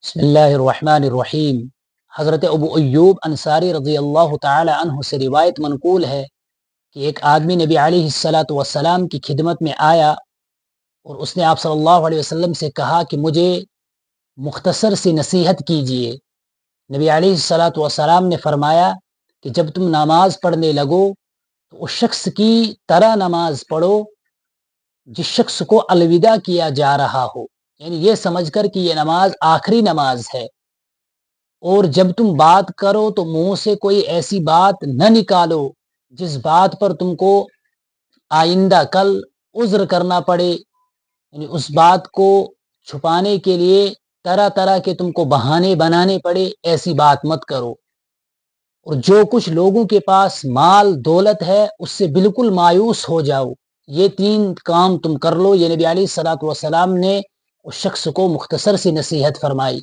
بسم اللہ الرحمن الرحیم۔ حضرت ابو ایوب انصاری رضی اللہ تعالی عنہ سے روایت منقول ہے کہ ایک آدمی نبی علیہ الصلاۃ والسلام کی خدمت میں آیا اور اس نے آپ صلی اللہ علیہ وسلم سے کہا کہ مجھے مختصر سی نصیحت کیجیے۔ نبی علیہ الصلاۃ والسلام نے فرمایا کہ جب تم نماز پڑھنے لگو تو اس شخص کی طرح نماز پڑھو جس شخص کو الوداع کیا جا رہا ہو، یعنی یہ سمجھ کر کہ یہ نماز آخری نماز ہے۔ اور جب تم بات کرو تو منہ سے کوئی ایسی بات نہ نکالو جس بات پر تم کو آئندہ کل عذر کرنا پڑے، یعنی اس بات کو چھپانے کے لیے طرح طرح کے تم کو بہانے بنانے پڑے، ایسی بات مت کرو۔ اور جو کچھ لوگوں کے پاس مال دولت ہے اس سے بالکل مایوس ہو جاؤ، یہ 3 کام تم کر لو۔ یہ نبی علیہ الصلوۃ والسلام نے اس شخص کو مختصر سی نصیحت فرمائی۔